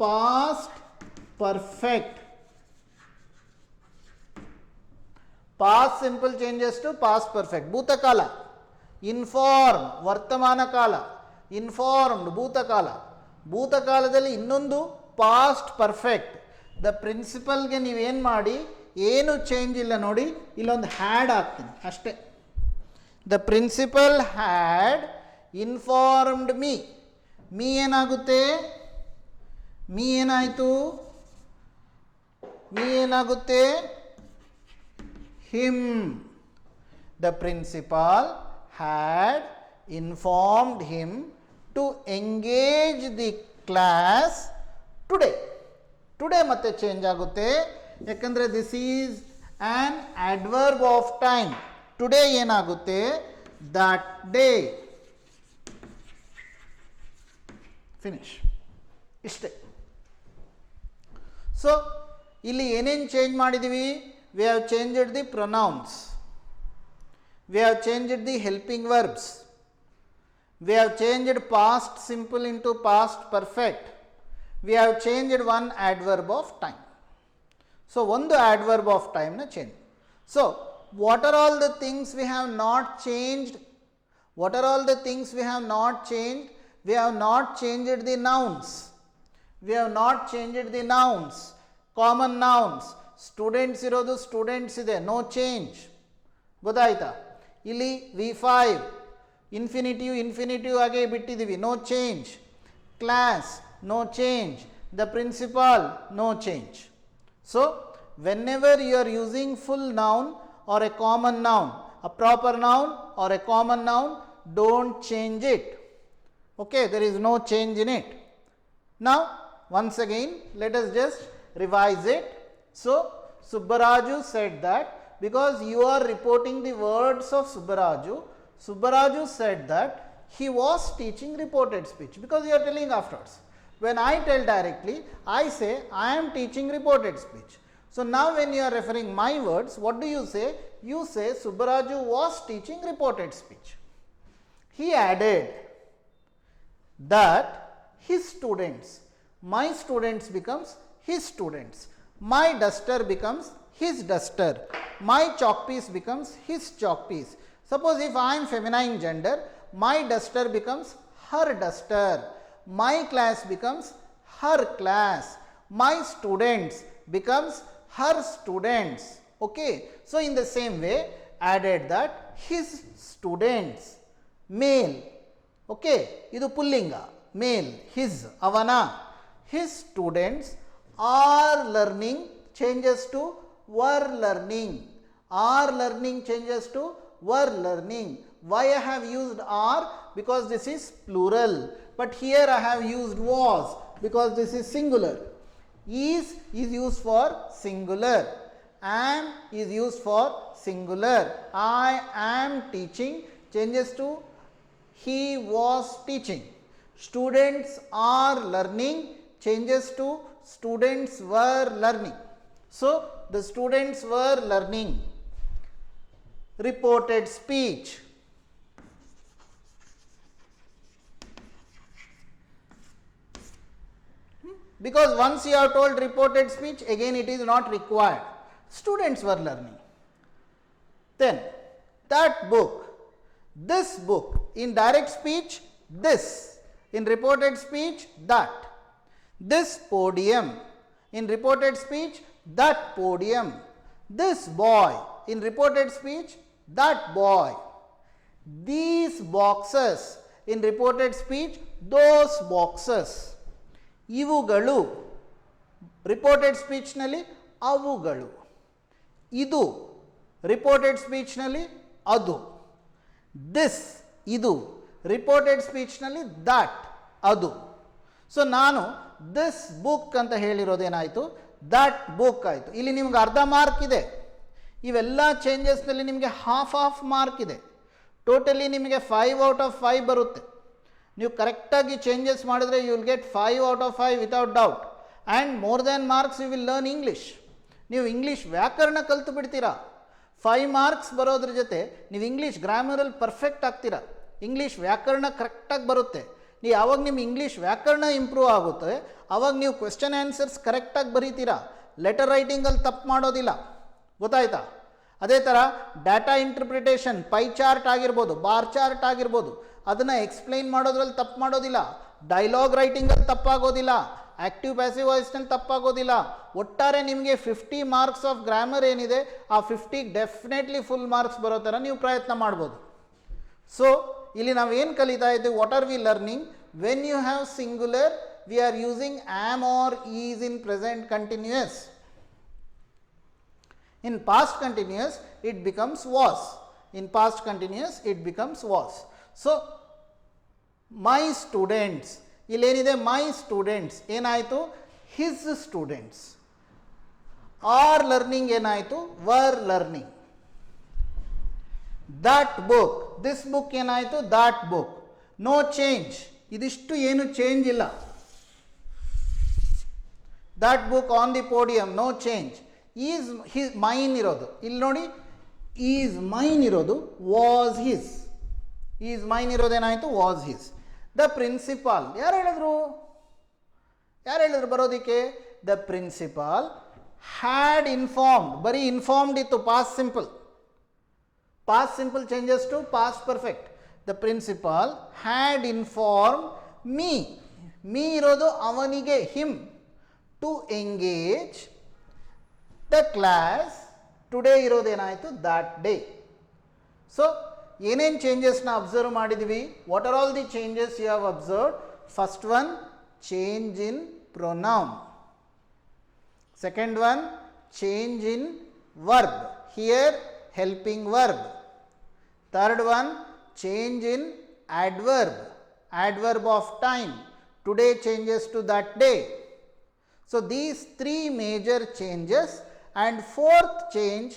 past perfect. Past simple changes to past perfect. Bhutakala, inform, vartamana kala, informed, bhutakala. ಭೂತಕಾಲದಲ್ಲಿ ಇನ್ನೊಂದು past perfect. The ಪ್ರಿನ್ಸಿಪಲ್ಗೆ ನೀವೇನು ಮಾಡಿ, ಏನು change ಇಲ್ಲ ನೋಡಿ, ಇಲ್ಲೊಂದು ಹ್ಯಾಡ್ ಹಾಕ್ತೀನಿ ಅಷ್ಟೇ. The principal had informed me. Me ಏನಾಗುತ್ತೆ, ಮೀ ಏನಾಯಿತು, ಮೀ ಏನಾಗುತ್ತೆ, him. The principal had informed him to engage the class today. Today ಮತ್ತೆ ಚೇಂಜ್ ಆಗುತ್ತೆ, ಯಾಕಂದರೆ this is an adverb of time. Today ಏನಾಗುತ್ತೆ, ದಟ್ ಡೇ. ಫಿನಿಶ್. ಇಷ್ಟೇ. So ಇಲ್ಲಿ ಏನೇನು ಚೇಂಜ್ ಮಾಡಿದ್ದೀವಿ, we have changed the pronouns, we have changed the helping verbs, we have changed past simple into past perfect, we have changed one adverb of time. So one adverb of time na change. So what are all the things we have not changed, what are all the things we have not changed? We have not changed the nouns, we have not changed the nouns. Common nouns, students irodu students ide, no change. ಗೊತ್ತಾಯ್ತಾ? ಇಲ್ಲಿ V5 infinitive ಹಾಗೆ ಬಿಟ್ಟಿದ್ದೀವಿ, no change. Class, no change. The principal, no change. So whenever you are using full noun or a common noun, a proper noun or a common noun, don't change it. Okay, there is no change in it. Now once again let us just revise it. So Subbaraju said that, because you are reporting the words of Subbaraju, Subbaraju said that he was teaching reported speech, because you are telling afterwards. When I tell directly, I say I am teaching reported speech. So now when you are referring my words, what do you say? You say Subbaraju was teaching reported speech. He added that his students, my students becomes his students, my duster becomes his duster, my chalk piece becomes his chalk piece. Suppose if I am feminine gender, my duster becomes her duster, my class becomes her class, my students becomes her students. Okay, so in the same way added that his students, male. Okay, idu pullinga, male, his, avana. His students are learning changes to were learning, are learning changes to were learning. Why I have used are? Because this is plural, but here I have used was because this is singular. Is used for singular, am is used for singular. I am teaching changes to he was teaching. Students are learning changes to students were learning. So the students were learning. Reported speech. Because once you have told reported speech, again it is not required. Students were learning. Then that book, this book, in direct speech, this, in reported speech, that. This podium, in reported speech, that podium. This boy, in reported speech, that boy. These boxes, in reported speech, those boxes. ಇವುಗಳು, reported ಸ್ಪೀಚ್ನಲ್ಲಿ ಅವುಗಳು. ಇದು, reported ಸ್ಪೀಚ್ನಲ್ಲಿ ಅದು. This, ಇದು, reported ಸ್ಪೀಚ್ನಲ್ಲಿ that, ಅದು. So ನಾನು this book ಅಂತ ಹೇಳಿರೋದೇನಾಯಿತು, that book ಆಯಿತು. ಇಲ್ಲಿ ನಿಮ್ಗೆ ಅರ್ಧ ಮಾರ್ಕ್ ಇದೆ. ಇವೆಲ್ಲ ಚೇಂಜಸ್ನಲ್ಲಿ ನಿಮಗೆ ಹಾಫ್ ಮಾರ್ಕ್ ಇದೆ. ಟೋಟಲಿ ನಿಮಗೆ 5 ಔಟ್ ಆಫ್ 5 ಬರುತ್ತೆ. ನೀವು ಕರೆಕ್ಟಾಗಿ ಚೇಂಜಸ್ ಮಾಡಿದ್ರೆ you will get 5 out of 5 without doubt. And more than marks you will learn English. ನೀವು ಇಂಗ್ಲೀಷ್ ವ್ಯಾಕರಣ ಕಲಿತು ಬಿಡ್ತೀರಾ. 5 ಮಾರ್ಕ್ಸ್ ಬರೋದ್ರ ಜೊತೆ ನೀವು ಇಂಗ್ಲೀಷ್ ಗ್ರಾಮರಲ್ಲಿ ಪರ್ಫೆಕ್ಟ್ ಆಗ್ತೀರಾ. ಇಂಗ್ಲೀಷ್ ವ್ಯಾಕರಣ ಕರೆಕ್ಟಾಗಿ ಬರುತ್ತೆ. ಯಾವಾಗ ನಿಮ್ಮ ಇಂಗ್ಲೀಷ್ ವ್ಯಾಕರಣ ಇಂಪ್ರೂವ್ ಆಗುತ್ತೆ ಆವಾಗ ನೀವು ಕ್ವೆಶ್ಚನ್ ಆನ್ಸರ್ಸ್ ಕರೆಕ್ಟಾಗಿ ಬರೀತೀರಾ, ಲೆಟರ್ ರೈಟಿಂಗಲ್ಲಿ ತಪ್ಪು ಮಾಡೋದಿಲ್ಲ. ಗೊತ್ತಾಯ್ತಾ? ಅದೇ ಥರ ಡಾಟಾ ಇಂಟರ್ಪ್ರಿಟೇಷನ್, ಪೈ ಚಾರ್ಟ್ ಆಗಿರ್ಬೋದು, ಬಾರ್ ಚಾರ್ಟ್ ಆಗಿರ್ಬೋದು, ಅದನ್ನು ಎಕ್ಸ್ಪ್ಲೈನ್ ಮಾಡೋದ್ರಲ್ಲಿ ತಪ್ಪು ಮಾಡೋದಿಲ್ಲ. ಡೈಲಾಗ್ ರೈಟಿಂಗಲ್ಲಿ ತಪ್ಪಾಗೋದಿಲ್ಲ, ಆ್ಯಕ್ಟಿವ್ ಪ್ಯಾಸಿವ್ ವಾಯ್ಸ್ನಲ್ಲಿ ತಪ್ಪಾಗೋದಿಲ್ಲ. ಒಟ್ಟಾರೆ ನಿಮಗೆ 50 ಮಾರ್ಕ್ಸ್ ಆಫ್ ಗ್ರಾಮರ್ ಏನಿದೆ ಆ 50 ಡೆಫಿನೆಟ್ಲಿ ಫುಲ್ ಮಾರ್ಕ್ಸ್ ಬರೋ ಥರ ನೀವು ಪ್ರಯತ್ನ ಮಾಡ್ಬೋದು. ಸೊ ಇಲ್ಲಿ ನಾವೇನು ಕಲಿತಾ ಇದ್ದೀವಿ, what are we learning? When you have singular we are using am are is in present continuous. In past continuous it becomes was. In past continuous it becomes was. So my students, ಇಲ್ಲೇನಿದೆ my students ಏನಾಯಿತು, his students. are learning ಏನಾಯಿತು, were learning. that book, this book ಏನಾಯಿತು, that book. no change, ಇದಿಷ್ಟು ಏನು change ಇಲ್ಲ. that book on the podium, no change. Is his mine ಇರೋದು ಇಲ್ಲಿ ನೋಡಿ, is mine ಇರೋದು ವಾಸ್ ಹಿಸ್. ಈಸ್ ಮೈನ್ ಇರೋದೇನಾಯಿತು, ವಾಸ್ ಹಿಸ್. ದ ಪ್ರಿನ್ಸಿಪಾಲ್ ಯಾರು ಹೇಳಿದ್ರು, ಬರೋದಕ್ಕೆ? ದ ಪ್ರಿನ್ಸಿಪಾಲ್ ಹ್ಯಾಡ್ ಇನ್ಫಾರ್ಮ್ಡ್, ಬರೀ ಇನ್ಫಾರ್ಮ್ಡ್ ಇತ್ತು, past simple. Past simple changes to past perfect. The principal had inform me, me ಇರೋದು ಅವನಿಗೆ, him, to engage the class today ಇರೋದೇನಾಯಿತು, that day. So ಏನೇನು ಚೇಂಜಸ್ನ ಅಬ್ಸರ್ವ್ ಮಾಡಿದ್ವಿ? What are all the changes you have observed? First one, change in pronoun. Second one, change in verb, here helping verb. Third one, change in adverb, adverb of time. Today changes to that day. So these three major changes. And fourth change,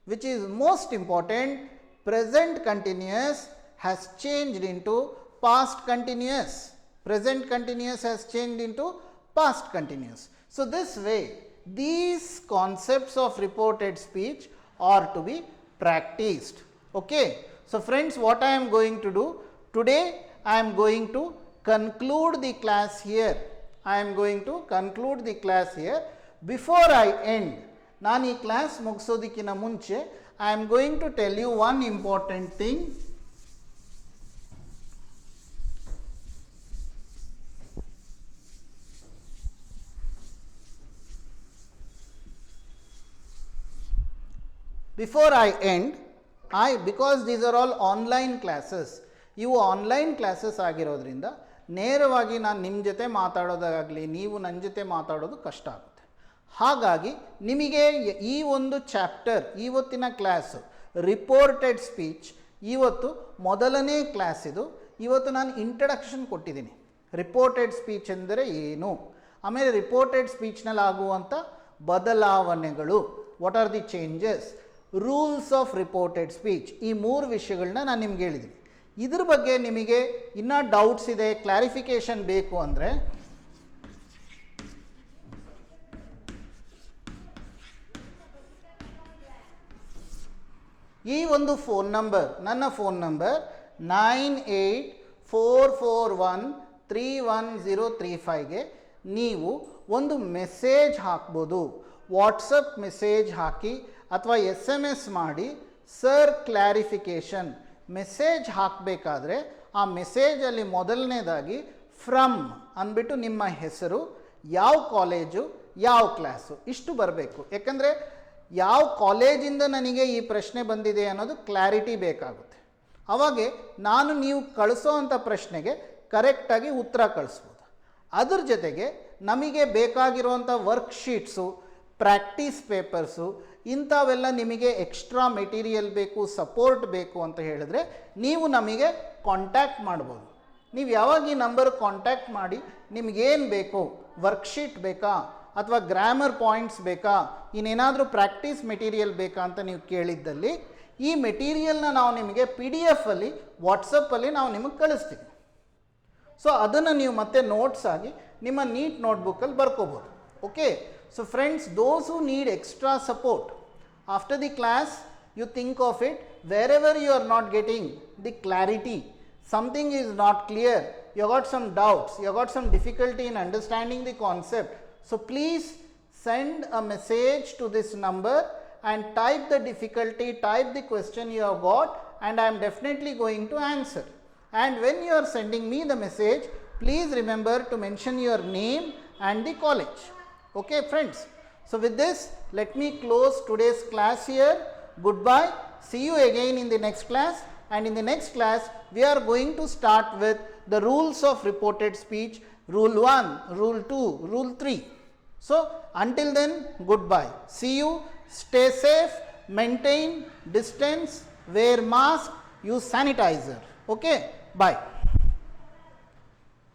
which is most important, present continuous has changed into past continuous. Present continuous has changed into past continuous. So this way these concepts of reported speech are to be practiced. Okay, so friends, what I am going to do today, I am going to conclude the class here. I am going to conclude the class here. Before I end, ನಾನು ಈ class ಮುಗಿಸೋದಕ್ಕಿಂತ ಮುಂಚೆ I am going to tell you one important thing. Before I end, because these are all online classes, ಇವು online classes ಆಗಿರೋದ್ರಿಂದ ನೇರವಾಗಿ ನಾನು ನಿಮ್ಮ ಜೊತೆ ಮಾತಾಡೋದಾಗಲಿ, ನೀವು ನನ್ನ ಜೊತೆ ಮಾತಾಡೋದು ಕಷ್ಟ ಆಗುತ್ತೆ. ಹಾಗಾಗಿ ನಿಮಗೆ ಈ ಒಂದು ಚಾಪ್ಟರ್, ಇವತ್ತಿನ ಕ್ಲಾಸು ರಿಪೋರ್ಟೆಡ್ ಸ್ಪೀಚ್, ಇವತ್ತು ಮೊದಲನೇ ಕ್ಲಾಸ್ ಇದು. ಇವತ್ತು ನಾನು ಇಂಟ್ರಡಕ್ಷನ್ ಕೊಟ್ಟಿದ್ದೀನಿ, ರಿಪೋರ್ಟೆಡ್ ಸ್ಪೀಚ್ ಎಂದರೆ ಏನು, ಆಮೇಲೆ ರಿಪೋರ್ಟೆಡ್ ಸ್ಪೀಚ್ನಲ್ಲಿ ಆಗುವಂಥ ಬದಲಾವಣೆಗಳು, what are the changes, rules of reported speech, ಈ 3 ವಿಷಯಗಳನ್ನ ನಾನು ನಿಮ್ಗೆ ಹೇಳಿದ್ದೀನಿ. ಇದ್ರ ಬಗ್ಗೆ ನಿಮಗೆ ಇನ್ನೂ ಡೌಟ್ಸ್ ಇದೆ, ಕ್ಲಾರಿಫಿಕೇಷನ್ ಬೇಕು ಅಂದರೆ ಈ ಒಂದು ಫೋನ್ ನಂಬರ್, ನನ್ನ ಫೋನ್ ನಂಬರ್ 9844131035ಗೆ ನೀವು ಒಂದು ಮೆಸೇಜ್ ಹಾಕ್ಬೋದು. ವಾಟ್ಸಪ್ ಮೆಸೇಜ್ ಹಾಕಿ ಅಥವಾ SMS ಮಾಡಿ ಸರ್ ಕ್ಲಾರಿಫಿಕೇಷನ್ ಮೆಸೇಜ್ ಹಾಕಬೇಕಾದ್ರೆ ಆ ಮೆಸೇಜಲ್ಲಿ ಮೊದಲನೇದಾಗಿ ಫ್ರಮ್ ಅಂದ್ಬಿಟ್ಟು ನಿಮ್ಮ ಹೆಸರು, ಯಾವ ಕಾಲೇಜು, ಯಾವ ಕ್ಲಾಸು, ಇಷ್ಟು ಬರಬೇಕು. ಯಾಕಂದರೆ ಯಾವ ಕಾಲೇಜಿಂದ ನನಗೆ ಈ ಪ್ರಶ್ನೆ ಬಂದಿದೆ ಅನ್ನೋದು ಕ್ಲಾರಿಟಿ ಬೇಕಾಗುತ್ತೆ. ಅವಾಗೆ ನಾನು ನೀವು ಕಳಿಸೋ ಅಂಥ ಪ್ರಶ್ನೆಗೆ ಕರೆಕ್ಟಾಗಿ ಉತ್ತರ ಕಳಿಸ್ಬೋದು. ಅದ್ರ ಜೊತೆಗೆ ನಮಗೆ ಬೇಕಾಗಿರುವಂಥ ವರ್ಕ್ಶೀಟ್ಸು, ಪ್ರಾಕ್ಟೀಸ್ ಪೇಪರ್ಸು, ಇಂಥವೆಲ್ಲ ನಿಮಗೆ ಎಕ್ಸ್ಟ್ರಾ ಮೆಟೀರಿಯಲ್ ಬೇಕು, ಸಪೋರ್ಟ್ ಬೇಕು ಅಂತ ಹೇಳಿದ್ರೆ ನೀವು ನಮಗೆ ಕಾಂಟ್ಯಾಕ್ಟ್ ಮಾಡ್ಬೋದು. ನೀವು ಯಾವಾಗ ಈ ನಂಬರ್ ಕಾಂಟ್ಯಾಕ್ಟ್ ಮಾಡಿ ನಿಮಗೇನು ಬೇಕು, ವರ್ಕ್ಶೀಟ್ ಬೇಕಾ ಅಥವಾ ಗ್ರಾಮರ್ ಪಾಯಿಂಟ್ಸ್ ಬೇಕಾ, ಇನ್ನೇನಾದರೂ ಪ್ರಾಕ್ಟೀಸ್ ಮೆಟೀರಿಯಲ್ ಬೇಕಾ ಅಂತ ನೀವು ಕೇಳಿದ್ದಲ್ಲಿ ಈ ಮೆಟೀರಿಯಲ್ನ ನಾವು ನಿಮಗೆ PDF ಅಲ್ಲಿ, ವಾಟ್ಸಪ್ಪಲ್ಲಿ ನಾವು ನಿಮಗೆ ಕಳಿಸ್ತೀವಿ. ಸೊ ಅದನ್ನು ನೀವು ಮತ್ತೆ ನೋಟ್ಸ್ ಆಗಿ ನಿಮ್ಮ ನೀಟ್ ನೋಟ್ಬುಕ್ಕಲ್ಲಿ ಬರ್ಕೋಬೋದು. Okay, so friends, those who need extra support after the class, you think of it, wherever you are not getting the clarity, something is not clear, you got some doubts, you got some difficulty in understanding the concept. So please send a message to this number and type the difficulty, type the question you have got, and I am definitely going to answer. And when you are sending me the message, please remember to mention your name and the college. Okay friends. So with this, let me close today's class here. Goodbye. See you again in the next class. And in the next class, we are going to start with the rules of reported speech, rule 1, rule 2, rule 3. So until then, goodbye. See you. Stay safe, maintain distance, wear mask, use sanitizer. Okay, bye.